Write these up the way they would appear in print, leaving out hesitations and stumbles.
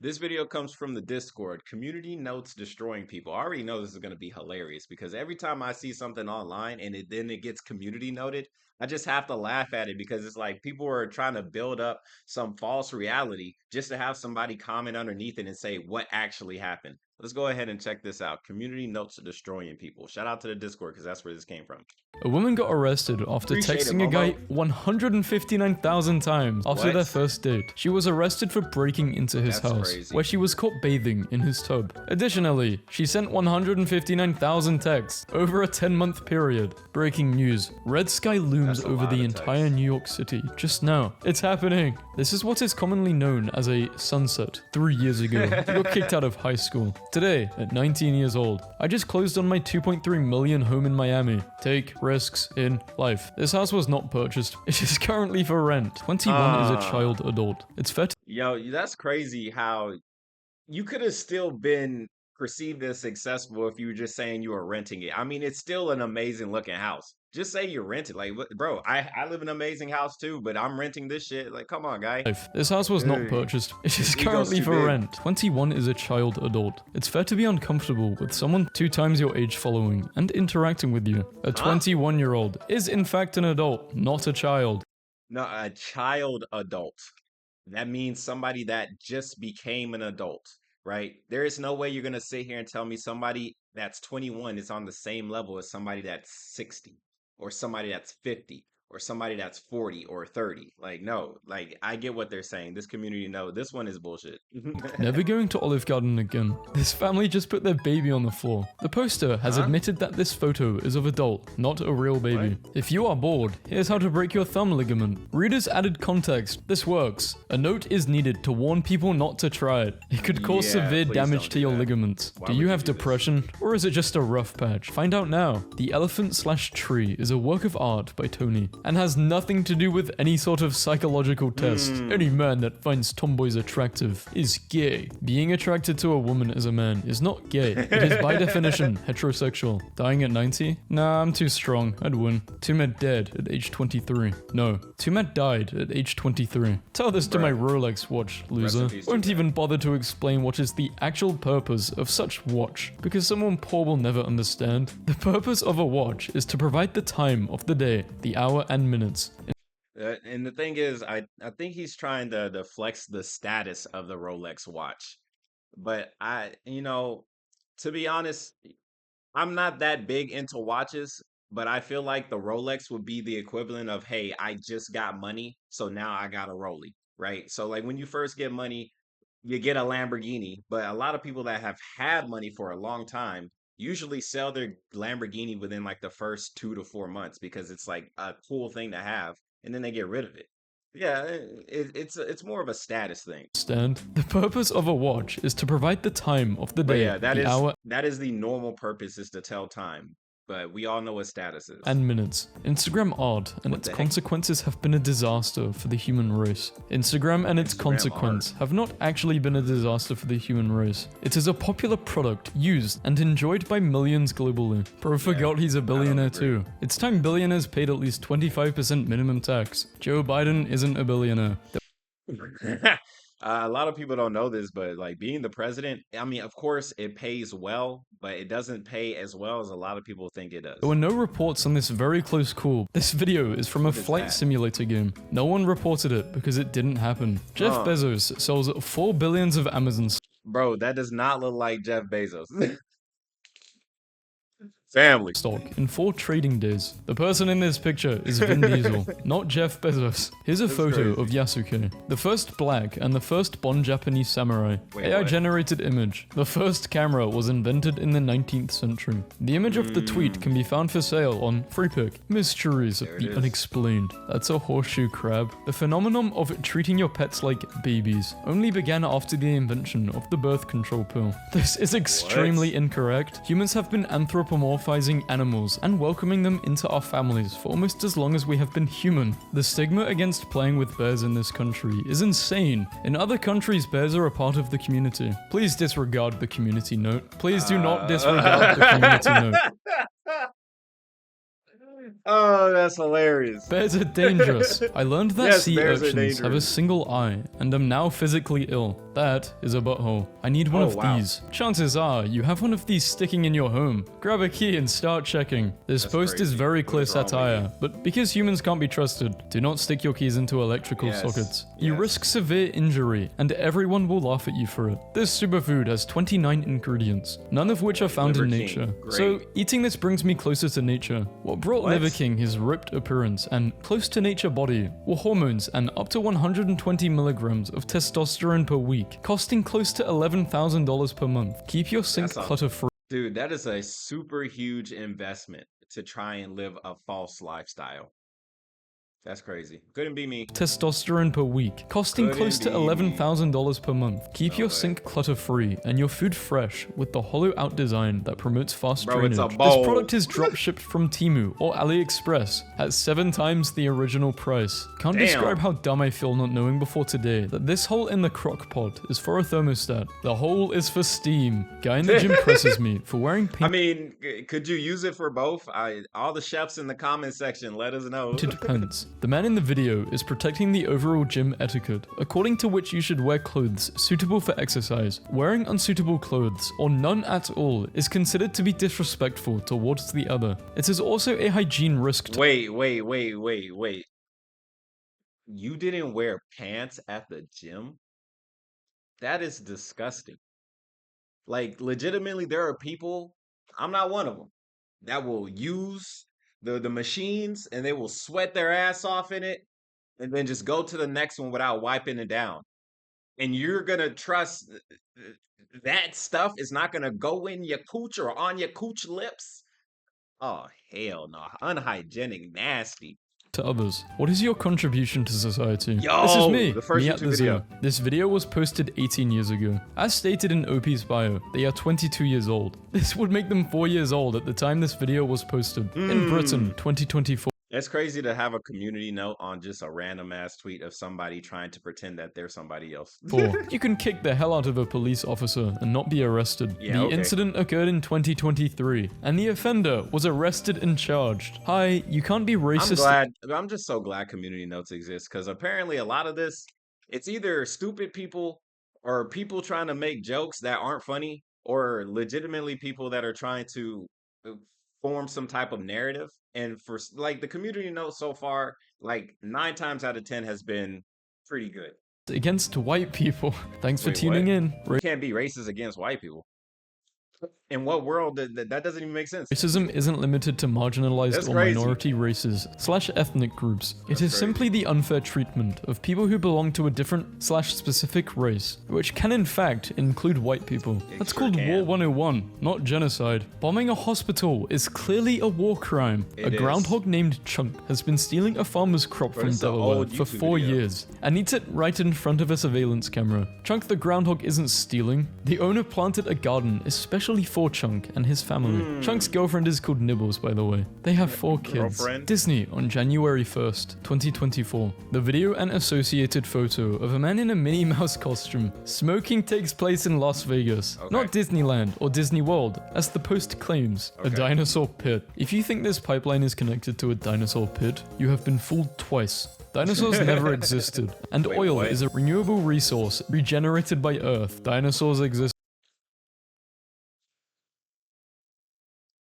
This video comes from the Discord. Community notes destroying people. I already know this is going to be hilarious because every time I see something online and then it gets community noted, I just have to laugh at it because it's like people are trying to build up some false reality just to have somebody comment underneath it and say what actually happened. Let's go ahead and check this out. Community notes destroying people. Shout out to the Discord because that's where this came from. A woman got arrested after Appreciate it, texting a guy Momo. 159,000 times after What? their first date. She was arrested for breaking into his That's house, crazy. where she was caught bathing in his tub. Additionally, she sent 159,000 texts over a 10-month period. Breaking news. Red sky looms That's a over lot the of entire texts. New York City. Just now. It's happening. This is what is commonly known as a sunset. 3 years ago, I got kicked out of high school. Today, at 19 years old, I just closed on my 2.3 million home in Miami. Take risks in life. This house was not purchased. It is currently for rent. 21 is a child adult. It's fair to Yo, that's crazy how you could have still been perceived as successful if you were just saying you were renting it. I mean, it's still an amazing looking house. Just say you rent it. Like, bro, I live in an amazing house too, but I'm renting this shit. Like, come on, guy. life. This house was not Hey, purchased. It is his ego's currently too for big. rent. 21 is a child adult. It's fair to be uncomfortable with someone 2 times your age following and interacting with you. A 21-year-old is in fact an adult, not a child. No, a child adult. That means somebody that just became an adult, right? There is no way you're gonna sit here and tell me somebody that's 21 is on the same level as somebody that's 60 or somebody that's 50 or somebody that's 40 or 30. Like, no, like I get what they're saying. This community, no, this one is bullshit. Never going to Olive Garden again. This family just put their baby on the floor. The poster has Huh? admitted that this photo is of adult, not a real baby. If you are bored, here's how to break your thumb ligament. Readers added context. This works. A note is needed to warn people not to try it. It could cause Yeah, severe please damage don't to do your that. ligaments. Why Do would you you have do this? depression, or is it just a rough patch? Find out now. The Elephant/Tree is a work of art by Tony, and has nothing to do with any sort of psychological test. Any man that finds tomboys attractive is gay. Being attracted to a woman as a man is not gay. It is by definition heterosexual. Dying at 90? Nah, I'm too strong. I'd win. Tumet dead at age 23. No, Tumet died at age 23. Tell this to my Rolex watch, loser. in peace, Won't Tumet. even bother to explain what is the actual purpose of such watch, because someone poor will never understand. The purpose of a watch is to provide the time of the day, the hour and minutes. And the thing is, I think he's trying to flex the status of the Rolex watch. But to be honest, I'm not that big into watches, but I feel like the Rolex would be the equivalent of, hey, I just got money, so now I got a Rollie, right? So like when you first get money, you get a Lamborghini, but a lot of people that have had money for a long time usually sell their Lamborghini within like the first 2 to 4 months because it's like a cool thing to have, and then they get rid of it. Yeah, it's more of a status thing. The purpose of a watch is to provide the time of the But day, yeah, the hour that is the normal purpose, is to tell time. But we all know what status is. and minutes. Instagram art and What its the heck? consequences have been a disaster for the human race. Instagram and its Instagram consequence have not actually been a disaster for the human race. It is a popular product used and enjoyed by millions globally. Bro forgot he's a billionaire agree. too. It's time billionaires paid at least 25% minimum tax. Joe Biden isn't a billionaire. A lot of people don't know this, but like being the president, I mean, of course, it pays well, but it doesn't pay as well as a lot of people think it does. There were no reports on this very close call. This video is from a is flight that? simulator game. No one reported it because it didn't happen. Jeff Huh. Bezos sells 4 billions of Amazon Bro, that does not look like Jeff Bezos. Family. stock in 4 trading days. The person in this picture is Vin Diesel, not Jeff Bezos. Here's a photo of Yasuke, the first black and the first Bon Japanese samurai. Wait, AI what? generated image. The first camera was invented in the 19th century. The image of the tweet can be found for sale on FreePic. Mysteries of There it the is. unexplained. That's a horseshoe crab. The phenomenon of treating your pets like babies only began after the invention of the birth control pill. This is extremely incorrect. Humans have been anthropomorphizing animals and welcoming them into our families for almost as long as we have been human. The stigma against playing with bears in this country is insane. In other countries, bears are a part of the community. Please disregard the community note. Please do not disregard the community note. Oh, that's hilarious. Bears are dangerous. I learned that Yes, sea bears are urchins have a dangerous. single eye and am now physically ill. That is a butthole. I need one Oh, of wow. these. Chances are you have one of these sticking in your home. Grab a key and start checking. This That's post is crazy. very What clear is wrong with satire, but because humans can't be trusted, do not stick your keys into electrical Yes, sockets. You yes. risk severe injury, and everyone will laugh at you for it. This superfood has 29 ingredients, none of which are found in Liver King, nature. great. So, eating this brings me closer to nature. What brought What? Liver King his ripped appearance and close to nature body were hormones and up to 120 milligrams of testosterone per week, costing close to $11,000 per month. Keep your sink That's a- clutter free. Dude, that is a super huge investment to try and live a false lifestyle. That's crazy. Couldn't be me. Testosterone per week, costing Couldn't close to be me. $11,000 per month. Keep No your way. sink clutter free and your food fresh with the hollow out design that promotes fast Bro, it's drainage. a This bowl. product is drop shipped from Temu or AliExpress at 7 times the original price. Can't Damn. describe how dumb I feel not knowing before today that this hole in the crock pot is for a thermostat. The hole is for steam. Guy in the gym presses me for wearing I pink mean, could you use it for both? All the chefs in the comment section, let us know. painted pants. The man in the video is protecting the overall gym etiquette, according to which you should wear clothes suitable for exercise. Wearing unsuitable clothes, or none at all, is considered to be disrespectful towards the other. It is also a hygiene risk to Wait. You didn't wear pants at the gym? That is disgusting. Like, legitimately, there are people, I'm not one of them, that will use the machines and they will sweat their ass off in it and then just go to the next one without wiping it down. And you're gonna trust that stuff is not gonna go in your cooch or on your cooch lips? Oh, hell no. Unhygienic, nasty. others. What is your contribution to society? Yo, This is me, the first me at YouTube the zoo. video. This video was posted 18 years ago. As stated in OP's bio, they are 22 years old. This would make them 4 years old at the time this video was posted. In Britain, 2024. It's crazy to have a community note on just a random ass tweet of somebody trying to pretend that they're somebody else. 4. You can kick the hell out of a police officer and not be arrested. Yeah, The okay. incident occurred in 2023, and the offender was arrested and charged. Hi, you can't be racist. I'm just so glad community notes exist because apparently a lot of this, it's either stupid people or people trying to make jokes that aren't funny or legitimately people that are trying to form some type of narrative. And for like the community note so far, like 9 times out of 10 has been pretty good. Against white people. Thanks for Wait, tuning in. You can't be racist against white people. In what world that doesn't even make sense? Racism isn't limited to marginalized That's or crazy. minority races/ethnic groups. It is crazy. simply the unfair treatment of people who belong to a different/specific race, which can in fact include white people. That's sure called can. War 101, not genocide. Bombing a hospital is clearly a war crime. It A is. groundhog named Chunk has been stealing a farmer's crop Bro, from this is an Delaware old for YouTube 4 video. years and eats it right in front of a surveillance camera. Chunk the groundhog isn't stealing. The owner planted a garden especially for Chunk and his family. Chunk's girlfriend is called Nibbles, by the way. They have 4 kids. Girlfriend? Disney on January 1st, 2024. The video and associated photo of a man in a Minnie Mouse costume smoking takes place in Las Vegas, not Disneyland or Disney World, as the post claims, a dinosaur pit. If you think this pipeline is connected to a dinosaur pit, you have been fooled twice. Dinosaurs never existed, and Wait, oil what? is a renewable resource regenerated by Earth. Dinosaurs exist.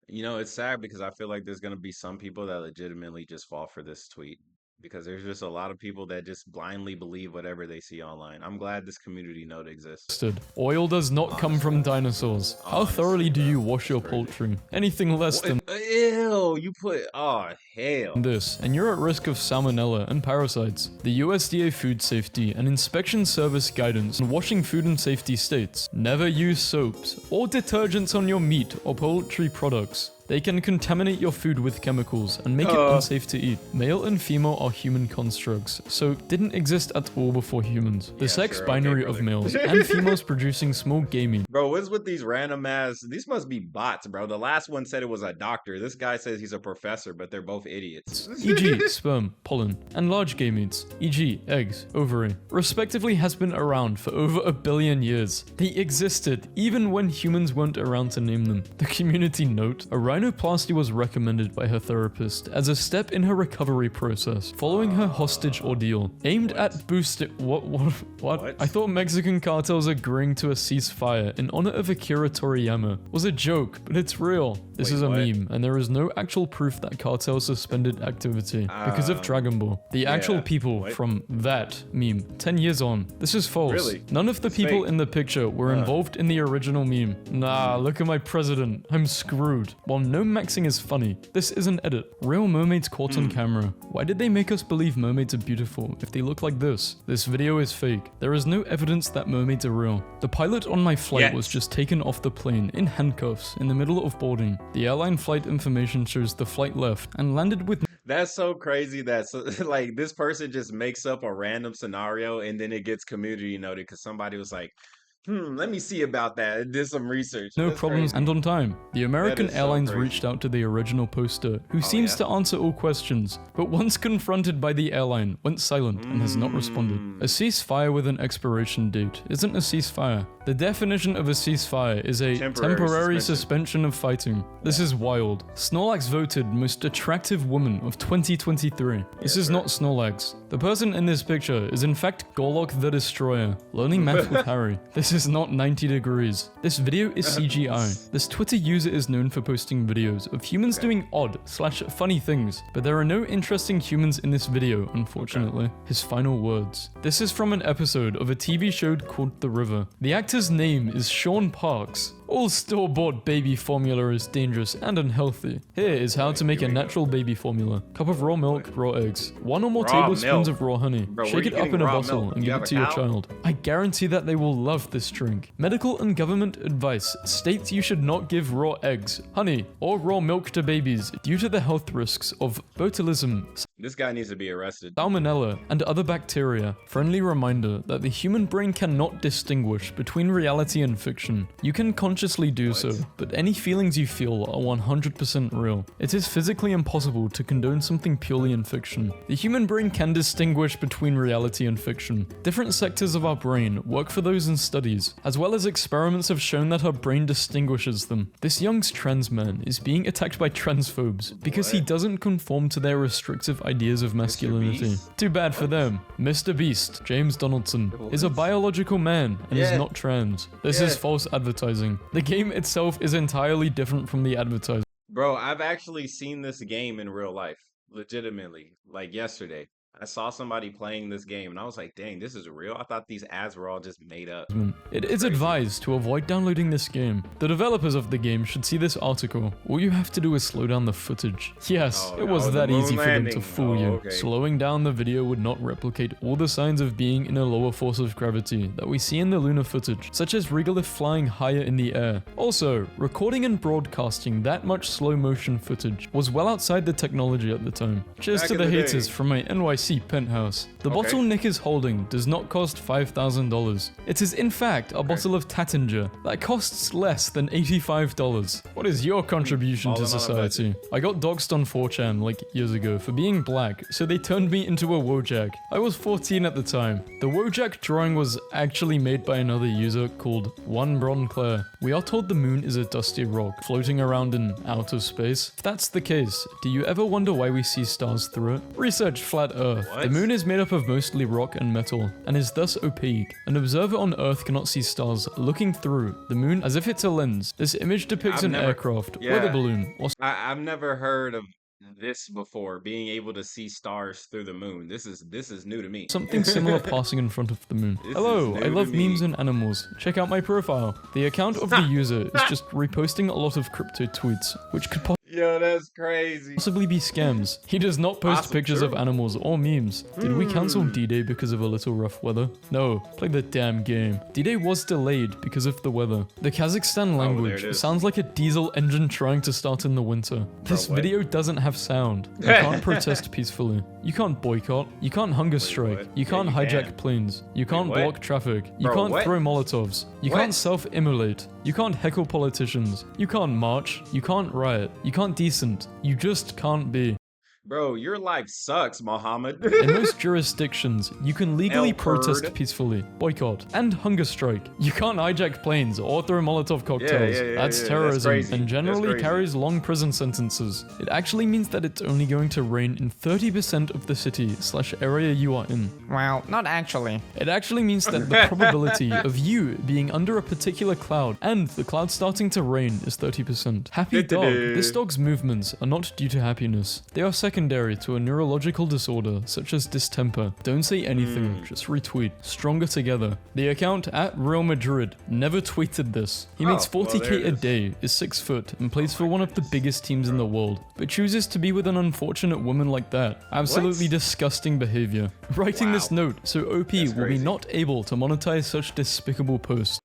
You know, it's sad because I feel like there's going to be some people that legitimately just fall for this tweet because there's just a lot of people that just blindly believe whatever they see online. I'm glad this community note exists. Oil does not come from dinosaurs. How thoroughly do you wash your crazy. poultry? Anything less than Ew, you put, oh, hell. this, and you're at risk of salmonella and parasites. The USDA Food Safety and Inspection Service guidance on washing food and safety states: never use soaps or detergents on your meat or poultry products. They can contaminate your food with chemicals and make it unsafe to eat. Male and female are human constructs, so didn't exist at all before humans. The sex sure, binary okay, of brother. males and females producing small gamete. Bro, what's with these random ass? These must be bots, bro. The last one said it was a doctor. This guy says he's a professor, but they're both idiots. e.g. sperm, pollen, and large gametes, e.g. eggs, ovary, respectively has been around for over 1 billion years. They existed even when humans weren't around to name them. The community note: a rhino rhinoplasty was recommended by her therapist as a step in her recovery process following her hostage ordeal, aimed at boosting. What? I thought Mexican cartels agreeing to a ceasefire in honor of Akira Toriyama was a joke, but it's real. This is a meme, and there is no actual proof that cartels suspended activity because of Dragon Ball. The actual people from that meme, 10 years on. This is false. Really? None of the people in the picture were involved in the original meme. Nah, look at my president. I'm screwed. While no maxing is funny, this is an edit. Real mermaids caught on camera. Why did they make us believe mermaids are beautiful if they look like this? This video is fake. There is no evidence that mermaids are real. The pilot on my flight was just taken off the plane in handcuffs in the middle of boarding. The airline flight information shows the flight left and landed with That's so crazy that like this person just makes up a random scenario and then it gets community noted because somebody was like, let me see about that and did some research. no That's problems crazy. and on time. The American is so Airlines crazy. reached out to the original poster, who seems to answer all questions, but once confronted by the airline, went silent and has not responded. A ceasefire with an expiration date isn't a ceasefire. The definition of a ceasefire is a temporary suspension of fighting. This is wild. Snorlax voted most attractive woman of 2023. This is not Snorlax. The person in this picture is in fact Gorlok the Destroyer, learning math with Harry. This is not 90 degrees. This video is CGI. This Twitter user is known for posting videos of humans doing odd/funny things, but there are no interesting humans in this video, unfortunately. His final words. This is from an episode of a TV show called The River. The actor's name is Sean Parks. All store-bought baby formula is dangerous and unhealthy. Here is how to make a natural baby formula. Cup of raw milk, raw eggs, 1 or more tablespoons of raw honey. Shake it up in a bottle and give it to your child. I guarantee that they will love this drink. Medical and government advice states you should not give raw eggs, honey, or raw milk to babies due to the health risks of botulism, This guy needs to be arrested. salmonella, and other bacteria. Friendly reminder that the human brain cannot distinguish between reality and fiction. You can consciously do so, but any feelings you feel are 100% real. It is physically impossible to condone something purely in fiction. The human brain can distinguish between reality and fiction. Different sectors of our brain work for those in studies, as well as experiments have shown that our brain distinguishes them. This young trans man is being attacked by transphobes because he doesn't conform to their restrictive ideas of masculinity. Too bad for them. Mr. Beast, James Donaldson, is a biological man and is not trans. This is false advertising. The game itself is entirely different from the advertising. Bro, I've actually seen this game in real life. Legitimately. Like yesterday. I saw somebody playing this game and I was like, dang, this is real? I thought these ads were all just made up. It is advised to avoid downloading this game. The developers of the game should see this article. All you have to do is slow down the footage. Yes, it was that easy for them to fool you. Slowing down the video would not replicate all the signs of being in a lower force of gravity that we see in the lunar footage, such as regolith flying higher in the air. Also, recording and broadcasting that much slow motion footage was well outside the technology at the time. Cheers to the haters from my NYC penthouse. The bottle Nick is holding does not cost $5,000. It is in fact a bottle of Tattinger that costs less than $85. What is your contribution to society? I got doxxed on 4chan like years ago for being black, so they turned me into a Wojak. I was 14 at the time. The Wojak drawing was actually made by another user called One Bron Claire. We are told the moon is a dusty rock floating around in outer space. If that's the case, do you ever wonder why we see stars through it? Research Flat Earth. The moon is made up of mostly rock and metal, and is thus opaque. An observer on Earth cannot see stars looking through the moon as if it's a lens. This image depicts an aircraft, weather balloon, or I've never heard of this before, being able to see stars through the moon. This is new to me. something similar passing in front of the moon. Hello, I love memes and animals. Check out my profile. The account of the user is just reposting a lot of crypto tweets, which could Yo, that's crazy. possibly be scams. He does not post pictures of animals or memes. Did we cancel D-Day because of a little rough weather? No, play the damn game. D-Day was delayed because of the weather. The Kazakhstan language sounds like a diesel engine trying to start in the winter. This video doesn't have sound. You can't protest peacefully. You can't boycott. You can't hunger strike. You can't hijack planes. You can't block traffic. You can't throw Molotovs. You can't self-immolate. You can't heckle politicians. You can't march. You can't riot. You can't decent. You just can't be. Bro, your life sucks, Muhammad. In most jurisdictions, you can legally El protest Kurd. peacefully, boycott, and hunger strike. You can't hijack planes or throw Molotov cocktails. That's That's terrorism crazy. and That's generally crazy. carries long prison sentences. It actually means that it's only going to rain in 30% of the city/area you are in. Well, not actually. It actually means that the probability of you being under a particular cloud and the cloud starting to rain is 30%. Happy dog. This dog's movements are not due to happiness. They are secondary to a neurological disorder such as distemper. Don't say anything, just retweet. Stronger together. The account at Real Madrid never tweeted this. He makes well, 40k there it a is. day, is 6 foot, and plays for one of the biggest teams in the world, but chooses to be with an unfortunate woman like that. Absolutely disgusting behavior. Writing this note so OP will be crazy. not able to monetize such despicable posts.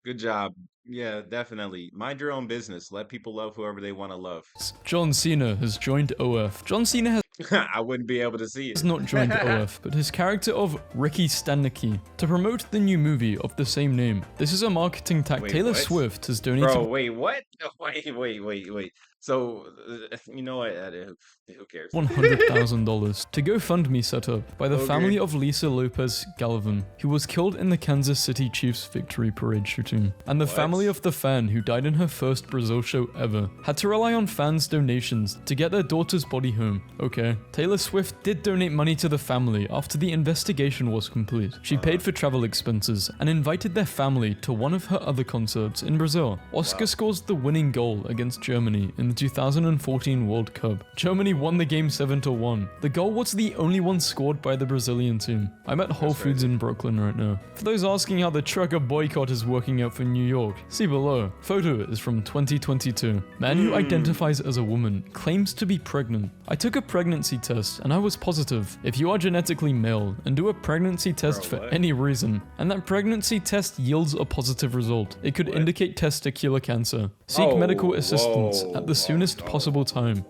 Good job. Yeah, definitely. Mind your own business. Let people love whoever they want to love. John Cena has joined OF. John Cena has I wouldn't be able to see it. not joined OF, but his character of Ricky Stanicky to promote the new movie of the same name. This is a marketing tactic. Wait, Taylor what? Swift has donated Bro, wait, what? Wait. So, you know what? Who cares? $100,000 to GoFundMe set up by the Okay. family of Lisa Lopez Galvin, who was killed in the Kansas City Chiefs victory parade shooting, and the What? family of the fan who died in her first Brazil show ever had to rely on fans' donations to get their daughter's body home. Okay, Taylor Swift did donate money to the family after the investigation was complete. She paid for travel expenses and invited their family to one of her other concerts in Brazil. Oscar scores the winning goal against Germany in the 2014 World Cup. Germany won the game 7-1. The goal was the only one scored by the Brazilian team. I'm at Whole Foods in Brooklyn right now. For those asking how the trucker boycott is working out for New York, see below. Photo is from 2022. Man who identifies as a woman claims to be pregnant. I took a pregnancy test and I was positive. If you are genetically male and do a pregnancy test for what? any reason, and that pregnancy test yields a positive result, it could indicate testicular cancer. Seek medical assistance at the soonest possible time.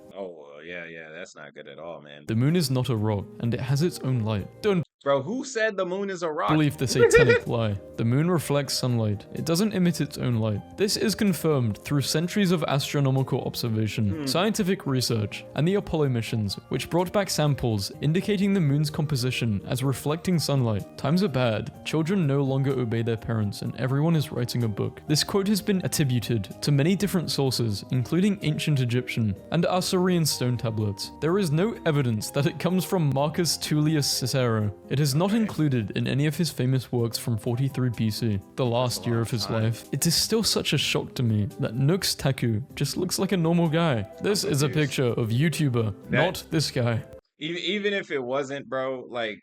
Yeah, that's not good at all, man. The moon is not a rock, and it has its own light. Don't Bro, who said the moon is a rock? believe the satanic lie. The moon reflects sunlight. It doesn't emit its own light. This is confirmed through centuries of astronomical observation, scientific research, and the Apollo missions, which brought back samples indicating the moon's composition as reflecting sunlight. Times are bad. Children no longer obey their parents, and everyone is writing a book. This quote has been attributed to many different sources, including ancient Egyptian and Assyrian stone tablets. There is no evidence that it comes from Marcus Tullius Cicero. It is not included in any of his famous works from 43 BC, the last year of his life. It is still such a shock to me that Nux Taku just looks like a normal guy. This is a picture of YouTuber, not this guy. Even if it wasn't, bro, like,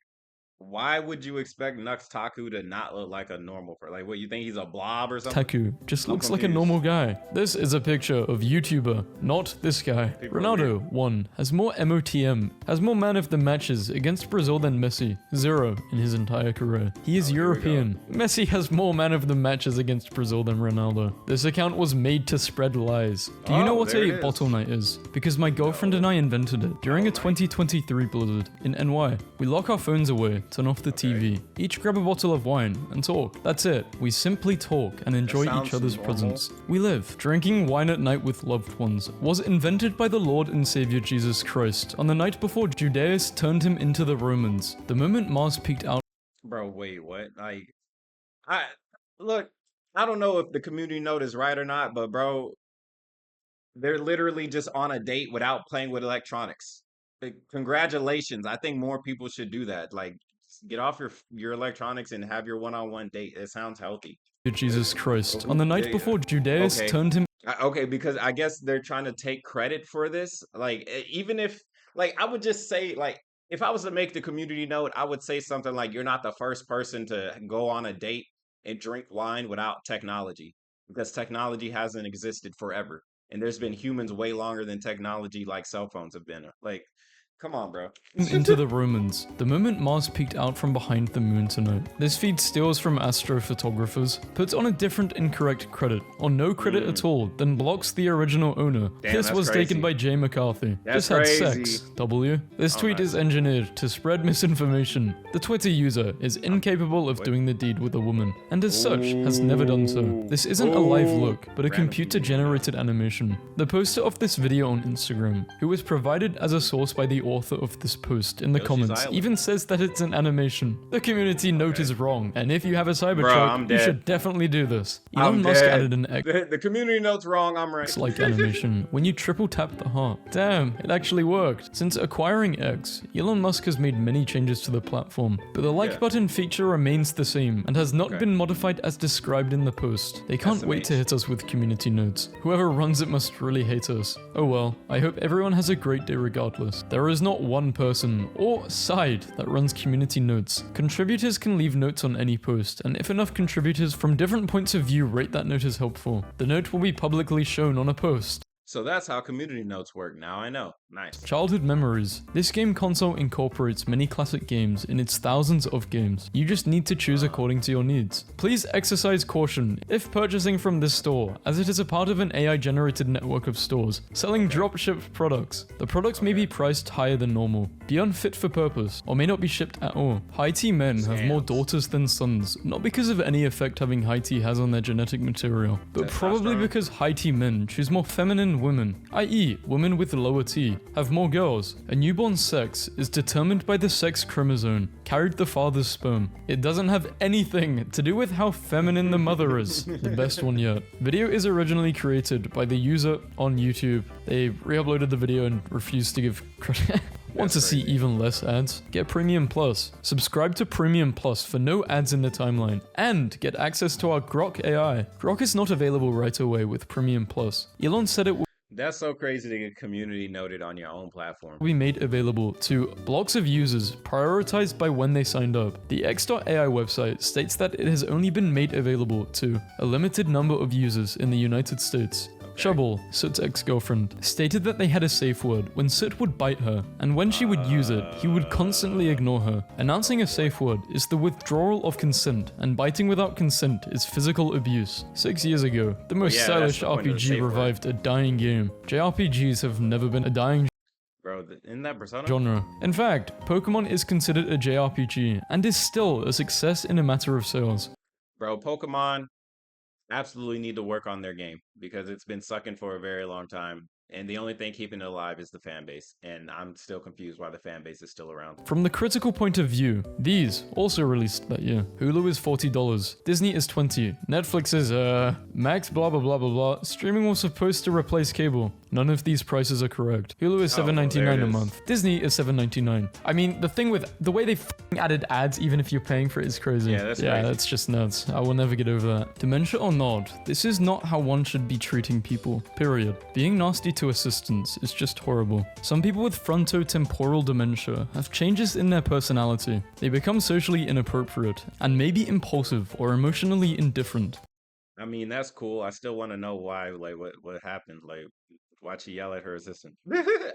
why would you expect Nux Taku to not look like a normal person? Like, what, you think he's a blob or something? Taku just I'm looks like a confused. normal guy. This is a picture of YouTuber, not this guy. People are Ronaldo, 1, has more MOTM, has more man of the matches against Brazil than Messi, 0 in his entire career. He is European. Messi has more man of the matches against Brazil than Ronaldo. This account was made to spread lies. Do you know what there a it is. bottle night is? Because my girlfriend and I invented it during a 2023 blizzard in NY. We lock our phones away, turn off the TV, each grab a bottle of wine, and talk. That's it. We simply talk and enjoy sounds each other's normal. presence. We live. Drinking wine at night with loved ones was invented by the Lord and Savior Jesus Christ on the night before Judaeus turned him into the Romans. The moment Mars peeked out Bro, wait, what? Like, look, I don't know if the community note is right or not, but bro, they're literally just on a date without playing with electronics. Like, congratulations. I think more people should do that. Like, get off your electronics and have your one-on-one date. It sounds healthy. Jesus Christ on the night before Judaeus Okay. turned him Okay, because I guess they're trying to take credit for this. Like, even if, like, I would just say, like, if I was to make the community note, I would say something like, you're not the first person to go on a date and drink wine without technology, because technology hasn't existed forever. And there's been humans way longer than technology, like cell phones have been. Like, come on, bro. into the Romans. The moment Mars peeked out from behind the moon tonight. This feed steals from astrophotographers, puts on a different incorrect credit, or no credit at all, then blocks the original owner. Damn, This that's was crazy. taken by Jay McCarthy. That's Just had crazy. sex, W. This tweet is engineered to spread misinformation. The Twitter user is incapable of doing the deed with a woman, and as such, has never done so. This isn't a live look, but a computer-generated animation. The poster of this video on Instagram, who was provided as a source by the author of this post in the Yoshi's comments Island. even says that it's an animation. The community note is wrong, and if you have a Bro, Cybertruck, I'm you dead. should definitely do this. Elon I'm Musk dead. added an The community note's wrong. I'm right. X-like animation when you triple tap the heart. Damn, it actually worked. Since acquiring X, Elon Musk has made many changes to the platform, but the like button feature remains the same and has not been modified as described in the post. They can't wait to hit us with community notes. Whoever runs it must really hate us. Oh well, I hope everyone has a great day regardless. There is not one person or side that runs community notes. Contributors can leave notes on any post, and if enough contributors from different points of view rate that note as helpful, the note will be publicly shown on a post. So that's how community notes work. Now I know. Nice. Childhood memories. This game console incorporates many classic games in its thousands of games. You just need to choose according to your needs. Please exercise caution if purchasing from this store, as it is a part of an AI-generated network of stores selling drop-shipped products. The products may be priced higher than normal, be unfit for purpose, or may not be shipped at all. High tea men have more daughters than sons, not because of any effect having high tea has on their genetic material, but probably because high tea men choose more feminine women, i.e. women with lower T, have more girls. A newborn's sex is determined by the sex chromosome, carried the father's sperm. It doesn't have anything to do with how feminine the mother is. The best one yet. Video is originally created by the user on YouTube. They re-uploaded the video and refused to give credit. Want to see even less ads? Get Premium Plus. Subscribe to Premium Plus for no ads in the timeline, and get access to our Grok AI. Grok is not available right away with Premium Plus. Elon said it will That's so crazy to get community noted on your own platform. be made available to blocks of users prioritized by when they signed up. The X.AI website states that it has only been made available to a limited number of users in the United States. Shubble, Soot's ex-girlfriend, stated that they had a safe word when Soot would bite her, and when she would use it, he would constantly ignore her. Announcing a safe word is the withdrawal of consent, and biting without consent is physical abuse. 6 years ago, the most stylish RPG revived a dying game. JRPGs have never been a dying Bro, isn't that Persona? genre. In fact, Pokemon is considered a JRPG, and is still a success in a matter of sales. Bro, Pokemon absolutely need to work on their game because it's been sucking for a very long time. And the only thing keeping it alive is the fan base. And I'm still confused why the fan base is still around. From the critical point of view, these also released that year. Hulu is $40, Disney is $20, Netflix is max blah blah blah blah blah. Streaming was supposed to replace cable. None of these prices are correct. Hulu is $7.99 a month. Disney is $7.99. I mean, the thing with the way they added ads, even if you're paying for it, is crazy. Yeah, that's crazy. That's just nuts. I will never get over that. Dementia or not, this is not how one should be treating people. Period. Being nasty to assistants is just horrible. Some people with frontotemporal dementia have changes in their personality. They become socially inappropriate and may be impulsive or emotionally indifferent. I mean, that's cool. I still want to know why, like, what happened? Like, why'd she yell at her assistant?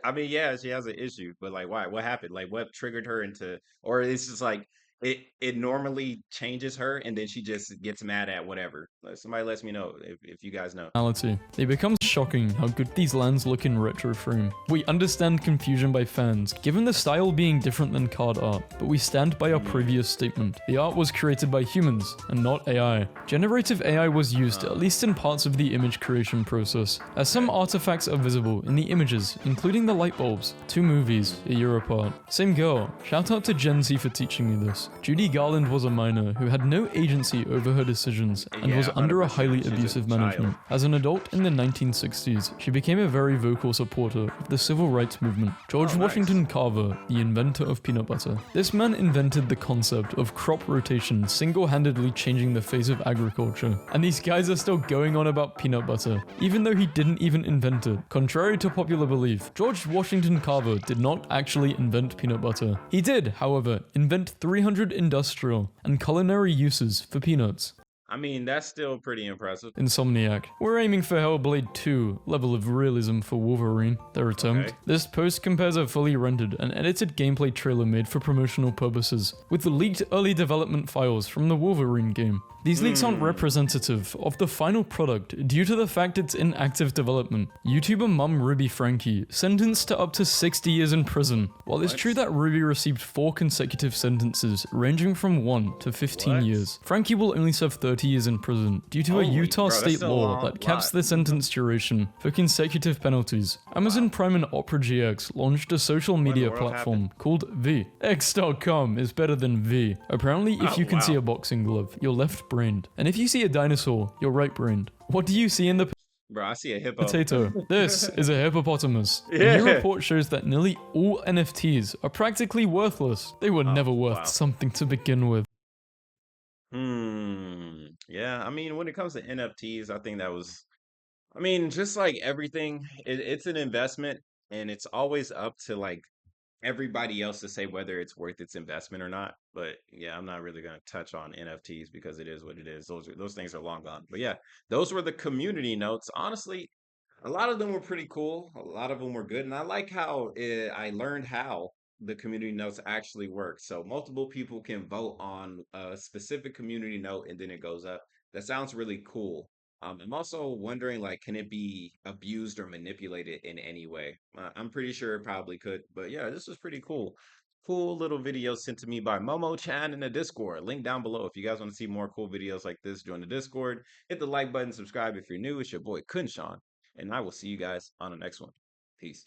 I mean, yeah, she has an issue, but like, why? What happened? Like, what triggered her into, or it's just like, it normally changes her and then she just gets mad at whatever. Like, somebody lets me know if you guys know. It becomes shocking how good these lands look in retro frame. We understand confusion by fans, given the style being different than card art, but we stand by our previous statement. The art was created by humans and not AI. Generative AI was used at least in parts of the image creation process, as some artifacts are visible in the images, including the light bulbs. 2 movies, a year apart. Same girl. Shout out to Gen Z for teaching me this. Judy Garland was a minor who had no agency over her decisions and was under a highly abusive management. As an adult in the 1960s, she became a very vocal supporter of the civil rights movement. George Washington Carver, the inventor of peanut butter. This man invented the concept of crop rotation, single-handedly changing the face of agriculture. And these guys are still going on about peanut butter, even though he didn't even invent it. Contrary to popular belief, George Washington Carver did not actually invent peanut butter. He did, however, invent 300 industrial and culinary uses for peanuts. I mean, that's still pretty impressive. Insomniac. We're aiming for Hellblade 2 level of realism for Wolverine, their attempt. Okay. This post compares a fully rendered and edited gameplay trailer made for promotional purposes with the leaked early development files from the Wolverine game. These leaks aren't representative of the final product due to the fact it's in active development. YouTuber mum Ruby Frankie sentenced to up to 60 years in prison. While it's true that Ruby received 4 consecutive sentences ranging from 1 to 15 years, Frankie will only serve 30 30 years in prison due to a Holy, Utah bro, that's state still a law long that caps lot. the sentence duration for consecutive penalties. Amazon Prime and Opera GX launched a social What in the media world happened? platform called V. X.com is better than V. Apparently, if Oh, you can see wow. a boxing glove, you're left-brained. And if you see a dinosaur, you're right-brained. What do you see in the Bro, I see a hippo. potato? This is a hippopotamus. A new Yeah. report shows that nearly all NFTs are practically worthless. They were Oh, never worth wow. something to begin with. Yeah, I mean, when it comes to NFTs, I think that was, I mean, just like everything, it's an investment and it's always up to like everybody else to say whether it's worth its investment or not. But yeah, I'm not really going to touch on NFTs because it is what it is. Those things are long gone. But yeah, those were the community notes. Honestly, a lot of them were pretty cool. A lot of them were good, and I like how I learned how the community notes actually work. So multiple people can vote on a specific community note, and then it goes up. That sounds really cool. I'm also wondering, like, can it be abused or manipulated in any way? I'm pretty sure it probably could, but yeah, this was pretty cool. Cool little video sent to me by Momo Chan in the Discord. Link down below if you guys want to see more cool videos like this. Join the Discord. Hit the like button, subscribe if you're new. It's your boy KhunShawn, and I will see you guys on the next one. Peace.